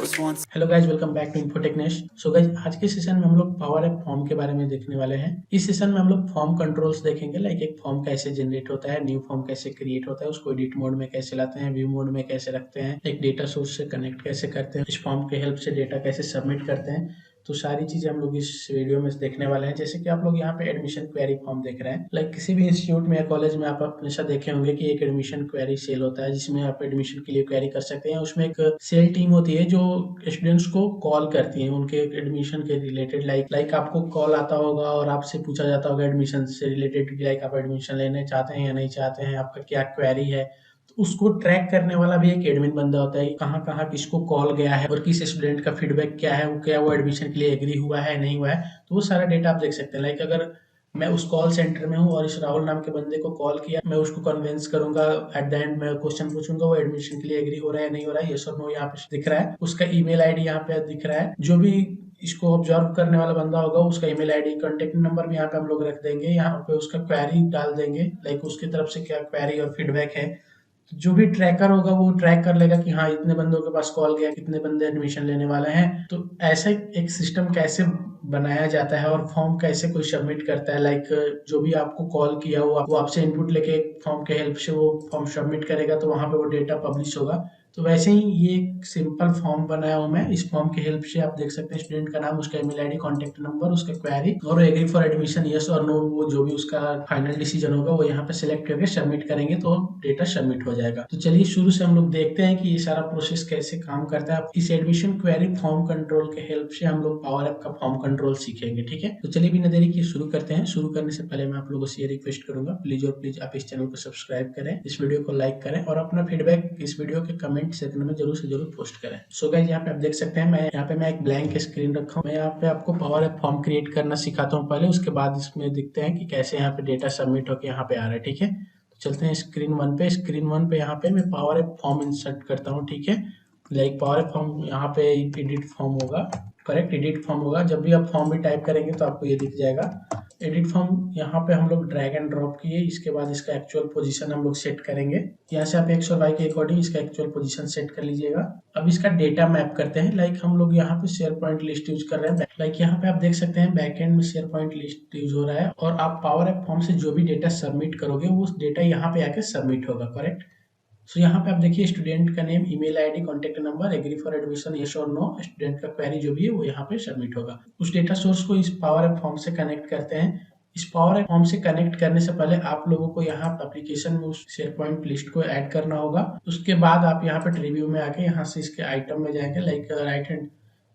Hello guys, welcome back to Infotechnesh. So guys, आज के session में हम लोग पावर ऐप फॉर्म के बारे में देखने वाले हैं। इस सेशन में हम लोग फॉर्म कंट्रोल्स देखेंगे, लाइक एक फॉर्म कैसे जनरेट होता है, न्यू फॉर्म कैसे क्रिएट होता है, उसको एडिट मोड में कैसे लाते हैं, व्यू मोड में कैसे रखते हैं, एक डेटा सोर्स से कनेक्ट कैसे करते हैं, इस फॉर्म के हेल्प से डेटा कैसे सबमिट करते हैं। तो सारी चीजें हम लोग इस वीडियो में देखने वाले हैं। जैसे कि आप लोग यहाँ पे एडमिशन क्वेरी फॉर्म देख रहे हैं, लाइक किसी भी इंस्टीट्यूट में या कॉलेज में आप हमेशा देखे होंगे कि एक एडमिशन क्वेरी सेल होता है, जिसमें आप एडमिशन के लिए क्वेरी कर सकते हैं। उसमें एक सेल टीम होती है जो स्टूडेंट्स को कॉल करती है उनके एडमिशन के रिलेटेड। लाइक आपको कॉल आता होगा और आपसे पूछा जाता होगा एडमिशन से रिलेटेड, लाइक आप एडमिशन लेने चाहते हैं या नहीं चाहते हैं, आपका क्या क्वेरी है। तो उसको ट्रैक करने वाला भी एक एडमिन बंदा होता है, कहाँ कहाँ किसको कॉल गया है और किस स्टूडेंट का फीडबैक क्या है, वो क्या वो एडमिशन के लिए एग्री हुआ है नहीं हुआ है। तो वो सारा डेटा आप देख सकते हैं। लाइक अगर मैं उस कॉल सेंटर में हूँ और इस राहुल नाम के बंदे को कॉल किया, मैं उसको कन्विंस करूंगा। एट द एंड मैं क्वेश्चन पूछूंगा, वो एडमिशन के लिए एग्री हो रहा है नहीं हो रहा है, यस और नो यहाँ पे दिख रहा है। उसका ईमेल आईडी यहाँ पे दिख रहा है। जो भी इसको ऑब्जर्व करने वाला बंदा होगा, उसका ईमेल आईडी, कॉन्टेक्ट नंबर भी यहाँ पे हम लोग रख देंगे। यहाँ पे उसका क्वेरी डाल देंगे, लाइक उसकी तरफ से क्या क्वेरी और फीडबैक है। तो जो भी ट्रैकर होगा वो ट्रैक कर लेगा कि हाँ इतने बंदों के पास कॉल गया, कितने बंदे एडमिशन लेने वाले हैं। तो ऐसे एक सिस्टम कैसे बनाया जाता है और फॉर्म कैसे कोई सबमिट करता है, लाइक जो भी आपको कॉल किया वो आपसे इनपुट लेके फॉर्म के हेल्प से वो फॉर्म सबमिट करेगा, तो वहां पे वो डेटा पब्लिश होगा। तो वैसे ही ये एक सिंपल फॉर्म बनाया हूं मैं। इस फॉर्म के हेल्प से आप देख सकते हैं स्टूडेंट का नाम, उसका ईमेल आईडी, कॉन्टेक्ट नंबर, उसका क्वेरी और एग्री फॉर एडमिशन यस और नो, वो जो भी उसका फाइनल डिसीजन होगा वो यहाँ पे सिलेक्ट करके सबमिट करेंगे तो डेटा सबमिट हो जाएगा। तो चलिए शुरू से हम लोग देखते हैं कि ये सारा प्रोसेस कैसे काम करता है। इस एडमिशन क्वेरी फॉर्म कंट्रोल के हेल्प से हम लोग पावर ऐप का फॉर्म कंट्रोल सीखेंगे, ठीक है। तो चलिए बिना देरी किए शुरू करते हैं। शुरू करने से पहले मैं आप लोगों से ये रिक्वेस्ट करूंगा, प्लीज और प्लीज आप इस चैनल को सब्सक्राइब करें, इस वीडियो को लाइक करें और अपना फीडबैक इस वीडियो के कमेंट सेक्शन में जरूर से जरूर पोस्ट करें। सो गाइस, यहाँ पे आप देख सकते हैं मैं एक ब्लैंक स्क्रीन रखा हूँ। मैं यहाँ पे आपको पावर ऐप फॉर्म क्रिएट करना सिखाता हूँ पहले, उसके बाद इसमें दिखते हैं कि कैसे यहाँ पे डेटा सबमिट होकर यहाँ पे आ रहा है, ठीक है। तो चलते हैं स्क्रीन वन पे। स्क्रीन वन पे यहाँ पे मैं पावर ऐप फॉर्म इंसर्ट करता हूँ, ठीक है। लाइक पावर ऐप फॉर्म यहाँ पे एडिट फॉर्म होगा, करेक्ट, एडिट फॉर्म होगा। जब भी आप फॉर्म भी टाइप करेंगे तो आपको ये दिख जाएगा एडिट फॉर्म। यहाँ पे हम लोग ड्रैग एंड ड्रॉप किए, इसके बाद इसका एक्चुअल पोजीशन हम लोग सेट करेंगे। यहाँ से आप एक्स और वाई के अकॉर्डिंग इसका एक्चुअल पोजीशन सेट कर लीजिएगा। अब इसका डेटा मैप करते हैं। लाइक हम लोग यहाँ पे शेयर पॉइंट लिस्ट यूज कर रहे हैं। लाइक यहाँ पे आप देख सकते हैं बैकएंड में शेयर पॉइंट लिस्ट यूज हो रहा है और आप पावर ऐप फॉर्म से जो भी डेटा सबमिट करोगे वो डेटा यहाँ पे आके सबमिट होगा, करेक्ट। सो यहाँ पे आप देखिए स्टूडेंट का name, email ID, contact number, agree for admission yes और नो, स्टूडेंट का क्वेरी जो भी है वो यहाँ पे सबमिट होगा। उस डेटा सोर्स को इस पावर ऐप फॉर्म से कनेक्ट करते हैं। इस पावर ऐप फॉर्म से कनेक्ट करने से पहले आप लोगों को यहाँ एप्लीकेशन में उस शेयर पॉइंट लिस्ट को ऐड करना होगा। उसके बाद आप यहाँ पे रिव्यू में आके यहाँ से इसके आइटम में जाएंगे। लाइक राइट हैंड,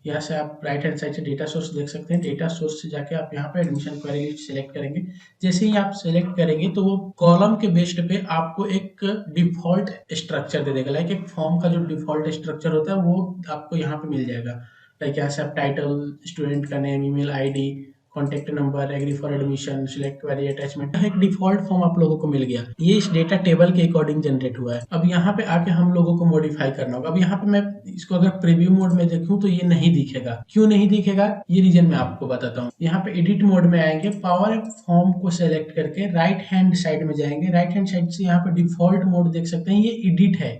यहाँ से आप राइट हैंड साइड से डेटा सोर्स देख सकते हैं। डेटा सोर्स से जाके आप यहाँ पे एडमिशन क्वेरी लिस्ट सिलेक्ट करेंगे। जैसे ही आप सिलेक्ट करेंगे तो वो कॉलम के बेस्ड पे आपको एक डिफॉल्ट स्ट्रक्चर दे देगा। लाइक एक फॉर्म का जो डिफॉल्ट स्ट्रक्चर होता है वो आपको यहाँ पे मिल जाएगा। लाइक यहाँ से आप टाइटल, स्टूडेंट का name, email ID, contact number, agree for admission, select query, attachment, एक डिफॉल्ट फॉर्म आप लोगों को मिल गया। ये इस डेटा टेबल के अकॉर्डिंग जनरेट हुआ है। अब यहाँ पे आके हम लोगों को मॉडिफाई करना होगा। अब यहाँ पे मैं इसको अगर प्रीव्यू मोड में देखूं तो ये नहीं दिखेगा। क्यों नहीं दिखेगा, ये रीजन मैं आपको बताता हूँ। यहाँ पे एडिट मोड में आएंगे, पावर ऐप फॉर्म को सेलेक्ट करके राइट हैंड साइड में जाएंगे। राइट हैंड साइड से यहाँ पे डिफॉल्ट मोड देख सकते हैं, ये एडिट है।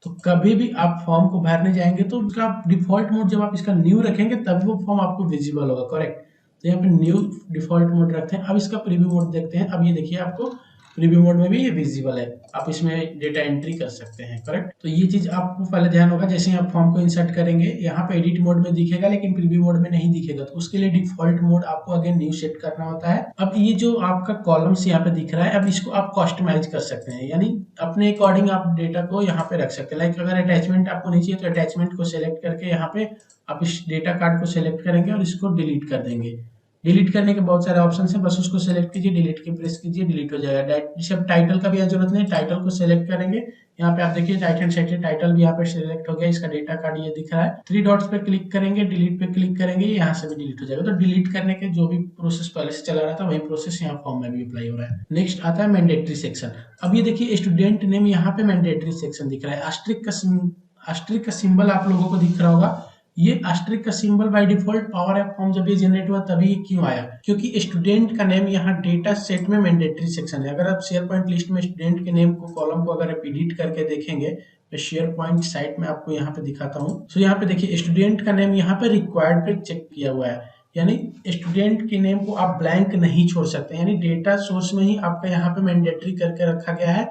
तो कभी भी आप फॉर्म को भरने जाएंगे तो उसका डिफॉल्ट मोड जब आप इसका न्यू रखेंगे तब वो फॉर्म आपको विजिबल होगा, करेक्ट। तो यहाँ पे न्यू डिफॉल्ट मोड रखते हैं। अब इसका प्रीव्यू मोड देखते हैं। अब ये देखिए आपको प्रीव्यू मोड में भी ये विजिबल है, आप इसमें डेटा एंट्री कर सकते हैं, करेक्ट। तो ये चीज आपको पहले ध्यान होगा। जैसे ही आप फॉर्म को इंसर्ट करेंगे यहाँ पे एडिट मोड में दिखेगा लेकिन प्रीव्यू मोड में नहीं दिखेगा, तो उसके लिए डिफॉल्ट मोड आपको अगेन न्यू सेट करना होता है। अब ये जो आपका कॉलम्स यहाँ पे दिख रहा है, अब इसको आप कस्टमाइज कर सकते हैं, यानी अपने अकॉर्डिंग आप डेटा को यहाँ पे रख सकते हैं। लाइक अगर अटैचमेंट आपको नहीं चाहिए तो अटैचमेंट को सिलेक्ट करके यहाँ पे आप इस डेटा कार्ड को सिलेक्ट करेंगे और इसको डिलीट कर देंगे। डिलीट करने के बहुत सारे ऑप्शन हैं, बस उसको सेलेक्ट कीजिए, डिलीट की प्रेस कीजिए, डिलीट हो जाएगा। जैसे अब टाइटल का भी जरूरत नहीं, टाइटल को सेलेक्ट करेंगे। यहाँ पे आप देखिए राइट हैंड साइड से टाइटल भी यहाँ पे सिलेक्ट हो गया। इसका डेटा कार्ड ये दिख रहा है। 3 डॉट्स पे क्लिक करेंगे, डिलीट पे क्लिक करेंगे, यहाँ से भी डिलीट हो जाएगा। तो डिलीट करने के जो भी प्रोसेस पहले से चला रहा था वही प्रोसेस यहाँ फॉर्म में भी अप्लाई हो रहा है। नेक्स्ट आता है मैंडेटरी सेक्शन। अब ये देखिए स्टूडेंट नेम यहाँ पे मैंडेटरी सेक्शन दिख रहा है। आस्ट्रिक का सिंबल आप लोगों को दिख रहा होगा। ये आस्ट्रिक का symbol by default power app form जब ये जनरेट हुआ तभी क्यों आया, क्योंकि स्टूडेंट का नेम यहाँ डेटा सेट में मैंडेटरी सेक्शन है। अगर आप शेयर पॉइंट लिस्ट में स्टूडेंट के नेम को, कॉलम को अगर आप एडिट करके देखेंगे मैं शेयर पॉइंट साइट में आपको यहाँ पे दिखाता हूँ। सो यहाँ पे देखिए स्टूडेंट का नेम यहाँ पे रिक्वायर्ड पे चेक किया हुआ है, यानी स्टूडेंट के नेम को आप ब्लैंक नहीं छोड़ सकते, यानी डेटा सोर्स में ही आपका यहाँ पे मैंडेटरी करके रखा गया है।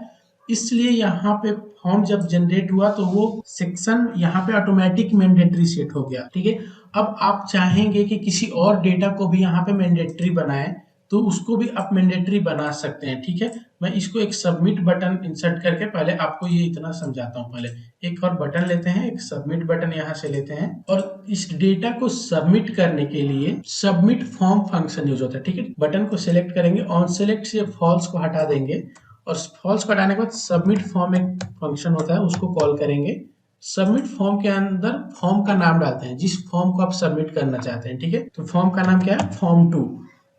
इसलिए यहाँ पे फॉर्म जब जनरेट हुआ तो वो सेक्शन यहाँ पे ऑटोमेटिक मैंडेटरी सेट हो गया, ठीक है। अब आप चाहेंगे कि किसी और डेटा को भी यहाँ पे मैंडेटरी बनाए तो उसको भी आप मैंडेटरी बना सकते हैं, ठीक है। मैं इसको एक सबमिट बटन इंसर्ट करके पहले आपको ये इतना समझाता हूँ। पहले एक और बटन लेते हैं, एक सबमिट बटन यहाँ से लेते हैं और इस डेटा को सबमिट करने के लिए सबमिट फॉर्म फंक्शन यूज होता है, ठीक है। बटन को सिलेक्ट करेंगे, ऑन सिलेक्ट से फॉल्स को हटा देंगे और फॉल्स को हटाने के बाद सबमिट फॉर्म एक फंक्शन होता है, उसको कॉल करेंगे। सबमिट फॉर्म के अंदर फॉर्म का नाम डालते हैं, जिस फॉर्म को आप सबमिट करना चाहते हैं, ठीक है। तो फॉर्म का नाम क्या है, फॉर्म 2।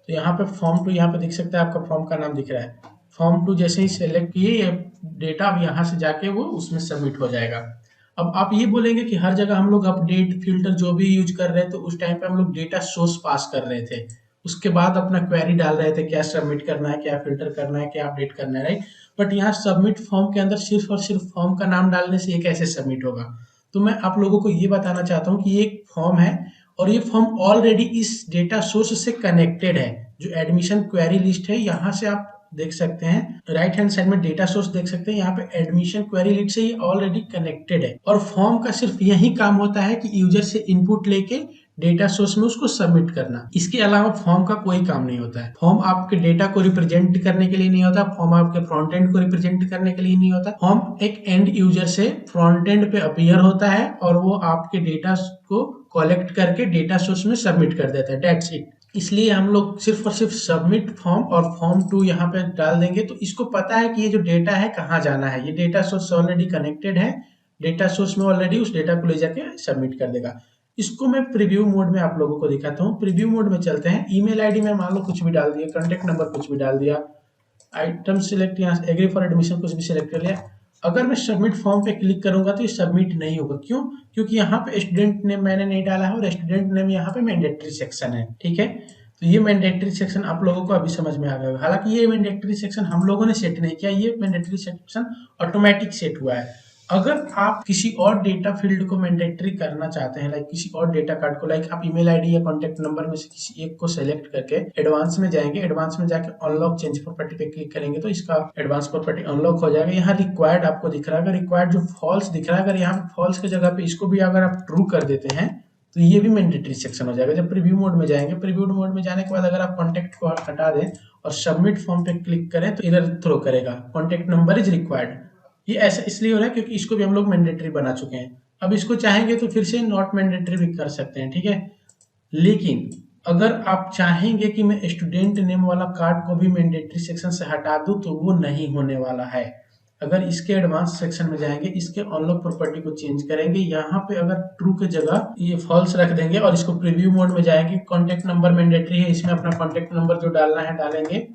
तो यहाँ पे फॉर्म 2 यहाँ पे दिख सकता है, आपका फॉर्म का नाम दिख रहा है। फॉर्म 2 जैसे ही सेलेक्ट किए ये डेटा अब यहाँ से जाके वो उसमें सबमिट हो जाएगा। अब आप ये बोलेंगे कि हर जगह हम लोग अपडेट फिल्टर जो भी यूज कर रहे थे उस टाइम पे हम लोग डेटा सोर्स पास कर रहे थे, उसके बाद अपना क्वेरी डाल रहे थे, क्या सबमिट करना है, क्या फिल्टर करना है, क्या अपडेट करना है, राइट। बट यहाँ सबमिट फॉर्म के अंदर सिर्फ और सिर्फ फॉर्म का नाम डालने से ये कैसे सबमिट होगा। तो मैं आप लोगों को ये बताना चाहता हूँ कि ये एक फॉर्म है और ये फॉर्म ऑलरेडी इस डेटा सोर्स से कनेक्टेड है। जो एडमिशन क्वेरी लिस्ट है यहाँ से आप देख सकते हैं, राइट हैंड साइड में डेटा सोर्स देख सकते हैं, यहाँ पे एडमिशन क्वेरी लिस्ट से ये ऑलरेडी कनेक्टेड है। और फॉर्म का सिर्फ यही काम होता है कि यूजर से इनपुट लेके डेटा सोर्स में उसको सबमिट करना, इसके अलावा फॉर्म का कोई काम नहीं होता है। फॉर्म आपके डेटा को रिप्रेजेंट करने के लिए नहीं होता, फॉर्म आपके फ्रंट एंड को रिप्रेजेंट करने के लिए नहीं होता। फॉर्म एक एंड यूजर से फ्रंट एंड पे अपीयर होता है और वो आपके डेटा को कलेक्ट करके डेटा सोर्स में सबमिट कर देता है, दैट्स इट। इसलिए हम लोग सिर्फ और सिर्फ सबमिट फॉर्म और फॉर्म 2 यहाँ पे डाल देंगे तो इसको पता है कि ये जो डेटा है कहाँ जाना है, ये डेटा सोर्स ऑलरेडी कनेक्टेड है, डेटा सोर्स में ऑलरेडी उस डेटा को ले जाके सबमिट कर देगा। इसको मैं प्रीव्यू मोड में आप लोगों को दिखाता हूँ। प्रीव्यू मोड में चलते हैं, ईमेल आईडी में मान लो कुछ भी डाल दिया, कॉन्टेक्ट नंबर कुछ भी डाल दिया, आइटम सिलेक्ट यहाँ से एग्री फॉर एडमिशन कुछ भी सिलेक्ट कर लिया। अगर मैं सबमिट फॉर्म पे क्लिक करूंगा तो ये सबमिट नहीं होगा, क्यों? क्योंकि यहाँ पे स्टूडेंट नेम मैंने नहीं डाला है और स्टूडेंट नेम यहाँ पे मैंडेटरी सेक्शन है, ठीक है। तो ये मैंडेटरी सेक्शन आप लोगों को अभी समझ में आ गया। हालांकि ये मैंडेटरी सेक्शन हम लोगों ने सेट नहीं किया, ये मैंडेटरी सेक्शन ऑटोमेटिक सेट हुआ है। अगर आप किसी और डेटा फील्ड को मैंडेटरी करना चाहते हैं, लाइक किसी और डेटा कार्ड को, लाइक आप ईमेल आईडी या कॉन्टेक्ट नंबर में से किसी एक को सेलेक्ट करके एडवांस में जाएंगे, एडवांस में जाके अनलॉक चेंज प्रॉपर्टी पे क्लिक करेंगे तो इसका एडवांस प्रॉपर्टी अनलॉक हो जाएगा। यहाँ रिक्वायर्ड आपको दिख रहा है, अगर रिक्वायर्ड जो फॉल्स दिख रहा है, अगर यहाँ पे फॉल्स की जगह पे इसको भी अगर आप ट्रू कर देते हैं तो ये भी मैंडेटरी सेक्शन हो जाएगा। जब प्रीव्यू मोड में जाएंगे, प्रीव्यू मोड में जाने के बाद अगर आप कॉन्टेक्ट को हटा दें और सबमिट फॉर्म पे क्लिक करें तो इधर थ्रो करेगा कॉन्टेक्ट नंबर इज रिक्वायर्ड। ये ऐसा इसलिए हो रहा है क्योंकि इसको भी हम लोग मैंडेटरी बना चुके हैं। अब इसको चाहेंगे तो फिर से नॉट मैंडेटरी भी कर सकते हैं, ठीक है। लेकिन अगर आप चाहेंगे कि मैं स्टूडेंट नेम वाला कार्ड को भी मैंडेटरी सेक्शन से हटा दूं तो वो नहीं होने वाला है। अगर इसके एडवांस सेक्शन में जाएंगे, इसके अनलॉक प्रॉपर्टी को चेंज करेंगे, यहाँ पे अगर ट्रू के जगह ये फॉल्स रख देंगे और इसको प्रीव्यू मोड में जाएंगे, कॉन्टेक्ट नंबर मैंडेटरी है, इसमें अपना कॉन्टेक्ट नंबर जो डालना है डालेंगे,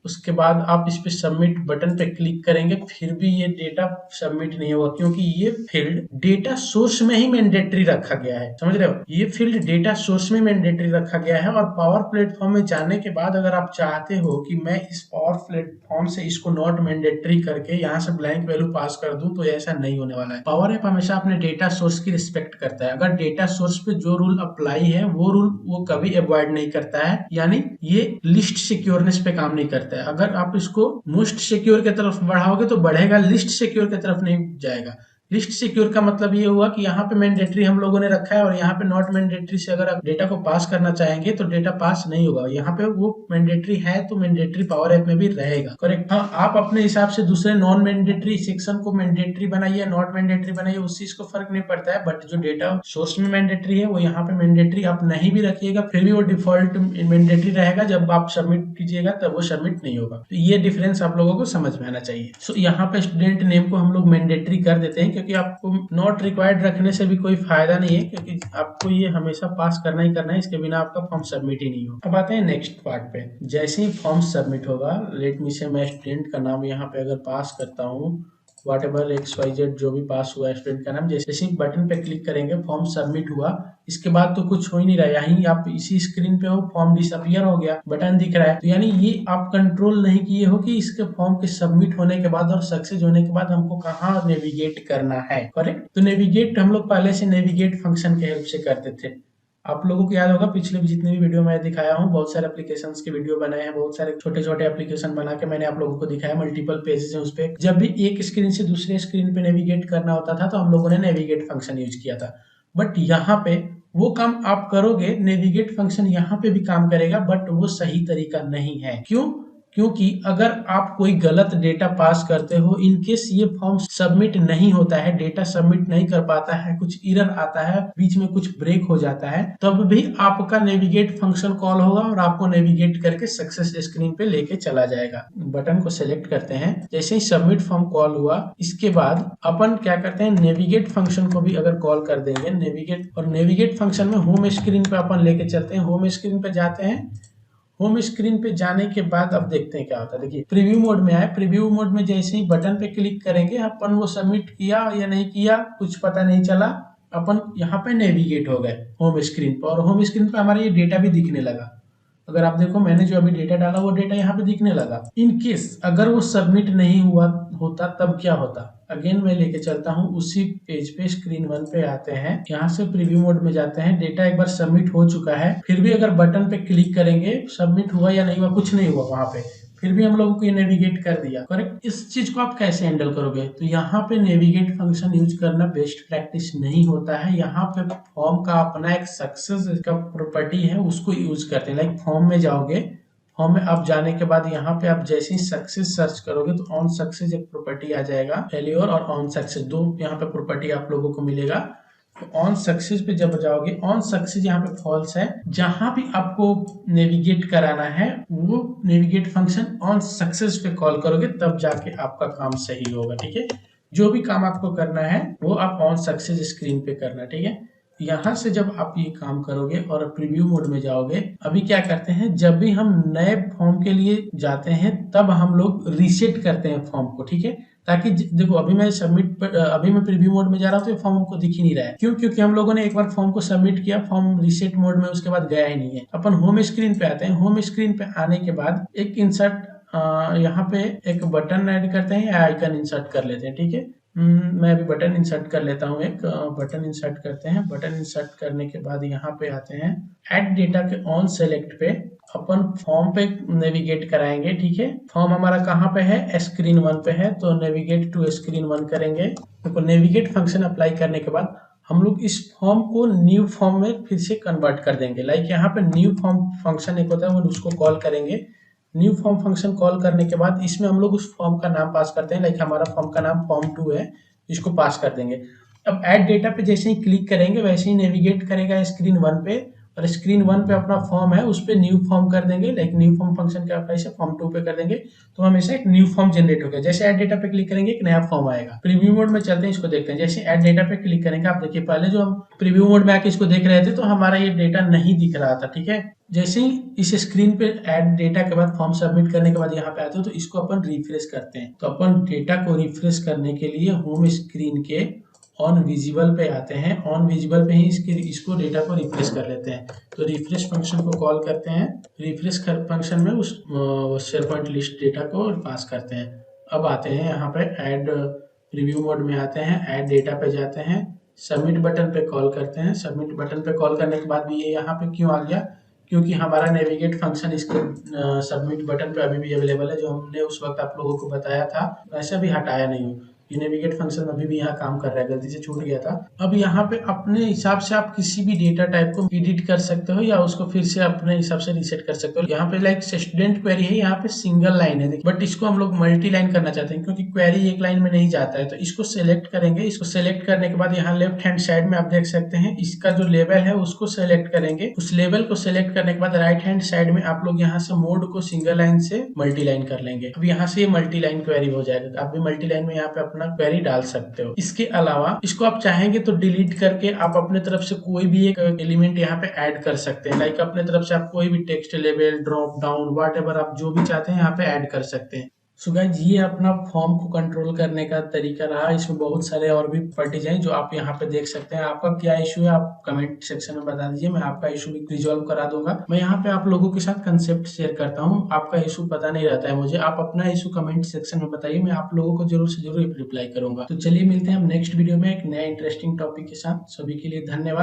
उसके बाद आप इस पे सबमिट बटन पे क्लिक करेंगे, फिर भी ये डेटा सबमिट नहीं होगा क्योंकि ये फील्ड डेटा सोर्स में ही मैंडेटरी रखा गया है, समझ रहे हो। ये फील्ड डेटा सोर्स में मैंडेटरी रखा गया है और पावर प्लेटफॉर्म में जाने के बाद अगर आप चाहते हो कि मैं इस पावर प्लेटफॉर्म से इसको नॉट मैंडेटरी करके यहाँ से ब्लैंक वैल्यू पास कर दूं तो ऐसा नहीं होने वाला है। पावर ऐप हमेशा अपने डेटा सोर्स की रिस्पेक्ट करता है। अगर डेटा सोर्स पे जो रूल अप्लाई है वो रूल वो कभी अवॉइड नहीं करता है, यानी ये लिस्ट सिक्योरनेस पे काम नहीं करता है। अगर आप इसको मोस्ट सिक्योर की तरफ बढ़ाओगे तो बढ़ेगा, लिस्ट सिक्योर की तरफ नहीं जाएगा। लिस्ट सिक्योर का मतलब ये हुआ कि यहाँ पे मैंडेटरी हम लोगों ने रखा है और यहाँ पे नॉट मैंडेटरी से अगर आप डेटा को पास करना चाहेंगे तो डेटा पास नहीं होगा। यहाँ पे वो मैंडेटरी है तो मैंडेटरी पावर ऐप में भी रहेगा, करेक्ट। हाँ, आप अपने हिसाब से दूसरे नॉन मैंडेटरी सेक्शन को मैंडेटरी बनाइए, नॉट मैंडेटरी बनाइए, उस चीज को फर्क नहीं पड़ता है। बट जो डेटा सोर्स में मैंडेटरी है वो यहाँ पे मैंडेटरी आप नहीं भी रखिएगा फिर भी वो डिफॉल्ट मैंडेटरी रहेगा, जब आप सबमिट कीजिएगा तब वो सबमिट नहीं होगा। तो ये डिफरेंस आप लोगों को समझ में आना चाहिए। सो यहाँ पे स्टूडेंट नेम को हम लोग मैंडेटरी कर देते हैं क्योंकि आपको नॉट रिक्वायर्ड रखने से भी कोई फायदा नहीं है, क्योंकि आपको ये हमेशा पास करना ही करना है, इसके बिना आपका फॉर्म सबमिट ही नहीं हो। अब आते हैं नेक्स्ट पार्ट पे। जैसे ही फॉर्म सबमिट होगा, लेट मी से मैं स्टूडेंट का नाम यहाँ पे अगर पास करता हूँ वॉट एवर XYZ जो भी पास हुआ है स्टूडेंट का नाम। जैसे ही बटन पे क्लिक करेंगे फॉर्म सबमिट हुआ, इसके बाद तो कुछ हो ही नहीं रहा, यहीं आप इसी स्क्रीन पे हो, फॉर्म डिसअपियर हो गया, बटन दिख रहा है। तो यानी ये आप कंट्रोल नहीं किए हो कि इसके फॉर्म के सबमिट होने के बाद और सक्सेस होने के बाद हमको कहाँ नेविगेट करना है, करेक्ट। तो नेविगेट हम लोग पहले से नेविगेट फंक्शन के हेल्प से करते थे। आप लोगों को याद होगा पिछले जितने भी वीडियो मैं दिखाया हूँ, बहुत सारे एप्लीकेशंस के वीडियो बनाए हैं, बहुत सारे छोटे छोटे एप्लीकेशन बना के मैंने आप लोगों को दिखाया, मल्टीपल पेजेस हैं उस पे। जब भी एक स्क्रीन से दूसरे स्क्रीन पे नेविगेट करना होता था तो हम लोगों ने नेविगेट फंक्शन यूज किया था। बट यहाँ पे वो काम आप करोगे, नेविगेट फंक्शन यहाँ पे भी काम करेगा, बट वो सही तरीका नहीं है। क्यों? क्योंकि अगर आप कोई गलत डेटा पास करते हो, इनकेस ये फॉर्म सबमिट नहीं होता है, डेटा सबमिट नहीं कर पाता है, कुछ एरर आता है, बीच में कुछ ब्रेक हो जाता है, तब भी आपका नेविगेट फंक्शन कॉल होगा और आपको नेविगेट करके सक्सेस स्क्रीन पे लेके चला जाएगा। बटन को सिलेक्ट करते हैं, जैसे ही सबमिट फॉर्म कॉल हुआ, इसके बाद अपन क्या करते हैं, नेविगेट फंक्शन को भी अगर कॉल कर देंगे, नेविगेट फंक्शन में होम स्क्रीन पे अपन लेके चलते हैं। होम स्क्रीन पे जाते हैं, होम स्क्रीन पे जाने के बाद अब देखते हैं क्या होता है। देखिए प्रीव्यू मोड में आए, प्रीव्यू मोड में जैसे ही बटन पे क्लिक करेंगे, अपन वो सबमिट किया या नहीं किया कुछ पता नहीं चला, अपन यहाँ पे नेविगेट हो गए होम स्क्रीन पर, और होम स्क्रीन पे हमारा ये डेटा भी दिखने लगा। अगर आप देखो मैंने जो अभी डेटा डाला वो डेटा यहाँ पे दिखने लगा। इन केस अगर वो सबमिट नहीं हुआ होता तब क्या होता, अगेन मैं लेके चलता हूँ उसी पेज पे, स्क्रीन 1 पे आते हैं, यहाँ से प्रीव्यू मोड में जाते हैं, डेटा एक बार सबमिट हो चुका है, फिर भी अगर बटन पे क्लिक करेंगे, सबमिट हुआ या नहीं हुआ, कुछ नहीं हुआ वहां पे, फिर भी हम लोगों को ये नेविगेट कर दिया, करेक्ट। इस चीज को आप कैसे हैंडल करोगे, तो यहाँ पे नेविगेट फंक्शन यूज करना बेस्ट प्रैक्टिस नहीं होता है। यहाँ पे फॉर्म का अपना एक सक्सेस का प्रॉपर्टी है, उसको यूज करते हैं। लाइक फॉर्म में जाओगे, फॉर्म में आप जाने के बाद यहाँ पे आप जैसे ही सक्सेस सर्च करोगे तो ऑन सक्सेस एक प्रॉपर्टी आ जाएगा, फेल्योर और ऑन सक्सेस, दो यहाँ पे प्रॉपर्टी आप लोगों को मिलेगा। तो ऑन सक्सेस पे जब जाओगे, ऑन सक्सेस यहाँ पे फॉल्स है, जहां भी आपको नेविगेट कराना है वो नेविगेट फंक्शन ऑन सक्सेस पे कॉल करोगे, तब जाके आपका काम सही होगा, ठीक है। जो भी काम आपको करना है वो आप ऑन सक्सेस स्क्रीन पे करना, ठीक है। यहाँ से जब आप ये काम करोगे और प्रीव्यू मोड में जाओगे, अभी क्या करते हैं, जब भी हम नए फॉर्म के लिए जाते हैं तब हम लोग रीसेट करते हैं फॉर्म को, ठीक है। ताकि देखो अभी मैं अभी मैं प्रीव्यू मोड में जा रहा हूँ तो ये फॉर्म हमको दिख ही नहीं रहा है। क्यों? क्योंकि हम लोगों ने एक बार फॉर्म को सबमिट किया, फॉर्म रीसेट मोड में उसके बाद गया ही नहीं है। अपन होम स्क्रीन पे आते हैं, होम स्क्रीन पे आने के बाद एक इंसर्ट, यहाँ पे एक बटन ऐड करते हैं या आइकन इंसर्ट कर लेते हैं, ठीक है। मैं अभी बटन इंसर्ट कर लेता हूँ, एक बटन इंसर्ट करते हैं। बटन इंसर्ट करने के बाद यहाँ पे आते हैं, ऐड डेटा के ऑन सेलेक्ट पे अपन फॉर्म पे नेविगेट कराएंगे, ठीक है। फॉर्म हमारा कहाँ पे है, स्क्रीन 1 पे है, तो नेविगेट टू स्क्रीन 1 करेंगे। तो नेविगेट फंक्शन अप्लाई करने के बाद हम लोग इस फॉर्म को न्यू फॉर्म में फिर से कन्वर्ट कर देंगे। लाइक यहाँ पे न्यू फॉर्म फंक्शन एक होता है, वो उसको कॉल करेंगे। न्यू फॉर्म फंक्शन कॉल करने के बाद इसमें हम लोग उस फॉर्म का नाम पास करते हैं। लाइक हमारा फॉर्म का नाम फॉर्म 2 है, इसको पास कर देंगे। अब ऐड डेटा पे जैसे ही क्लिक करेंगे वैसे ही नेविगेट करेगा स्क्रीन 1 पे, और स्क्रीन 1 पे अपना फॉर्म है उस पे न्यू फॉर्म कर देंगे। लाइक न्यू फॉर्म फंक्शन के अप्लाई से फॉर्म 2 पे कर देंगे, तो हमेशा एक न्यू फॉर्म जनरेट हो गया। जैसे ऐड डेटा पे क्लिक करेंगे एक नया फॉर्म आएगा। प्रीव्यू मोड में चलते हैं, इसको देखते हैं। जैसे ऐड डेटा पे क्लिक करेंगे, आप देखिए पहले जो हम प्रीव्यू मोड में आके इसको देख रहे थे तो हमारा ये डेटा नहीं दिख रहा था, ठीक है। जैसे ही इस स्क्रीन पे ऐड डेटा के बाद फॉर्म सबमिट करने के बाद यहाँ पे आते हो तो इसको अपन रिफ्रेश करते हैं। तो अपन डेटा को रिफ्रेश करने के लिए होम स्क्रीन के ऑन विजिबल पे आते हैं, ऑन विजिबल पे ही इसको डेटा को रिफ्रेश कर लेते हैं। तो रिफ्रेश फंक्शन को कॉल करते हैं, रिफ्रेश फंक्शन में उस शेयर पॉइंट लिस्ट डेटा को पास करते हैं। अब आते हैं यहाँ पे ऐड प्रीव्यू मोड में आते हैं, ऐड डेटा पे जाते हैं, सबमिट बटन पे कॉल करते हैं। सबमिट बटन पे कॉल करने के बाद भी ये यहाँ पे क्यों आ गया, क्योंकि हमारा नेविगेट फंक्शन इसके सबमिट बटन पे अभी भी अवेलेबल है, जो हमने उस वक्त आप लोगों को बताया था, वैसे भी हटाया नहीं हो। ये नेविगेट फंक्शन अभी भी यहाँ काम कर रहा है, गलती से छूट गया था। अब यहाँ पे अपने हिसाब से आप किसी भी डेटा टाइप को एडिट कर सकते हो या उसको फिर से अपने हिसाब से रीसेट कर सकते हो। यहाँ पे लाइक स्टूडेंट क्वेरी है, यहाँ पे सिंगल लाइन है, बट इसको हम लोग मल्टी लाइन करना चाहते हैं क्योंकि क्वेरी एक लाइन में नहीं जाता है। तो इसको सिलेक्ट करेंगे, इसको सिलेक्ट करने के बाद यहाँ लेफ्ट हैंड साइड में आप देख सकते हैं इसका जो लेवल है उसको सिलेक्ट करेंगे। उस लेवल को सिलेक्ट करने के बाद राइट हैंड साइड में आप लोग यहाँ से मोड को सिंगल लाइन से मल्टी लाइन कर लेंगे। अब यहाँ से ये मल्टी लाइन क्वेरी हो जाएगा। आप भी मल्टी लाइन में यहाँ पे अपना क्वेरी डाल सकते हो। इसके अलावा इसको आप चाहेंगे तो डिलीट करके आप अपने तरफ से कोई भी एक एलिमेंट यहाँ पे ऐड कर सकते हैं। लाइक अपने तरफ से आप कोई भी text level, drop down, whatever आप जो भी चाहते हैं यहाँ पे ऐड कर सकते हैं। सो गाइस ये अपना फॉर्म को कंट्रोल करने का तरीका रहा। इसमें बहुत सारे और भी प्रॉपर्टीज हैं जो आप यहाँ पे देख सकते हैं। आपका क्या इशू है आप कमेंट सेक्शन में बता दीजिए, मैं आपका इशू भी रिजॉल्व करा दूंगा। मैं यहाँ पे आप लोगों के साथ कंसेप्ट शेयर करता हूँ, आपका इशू पता नहीं रहता है मुझे, आप अपना इशू कमेंट सेक्शन में बताइए, मैं आप लोगों को जरूर से जरूर रिप्लाई करूंगा। तो चलिए मिलते हैं हम नेक्स्ट वीडियो में एक नया इंटरेस्टिंग टॉपिक के साथ। सभी के लिए धन्यवाद।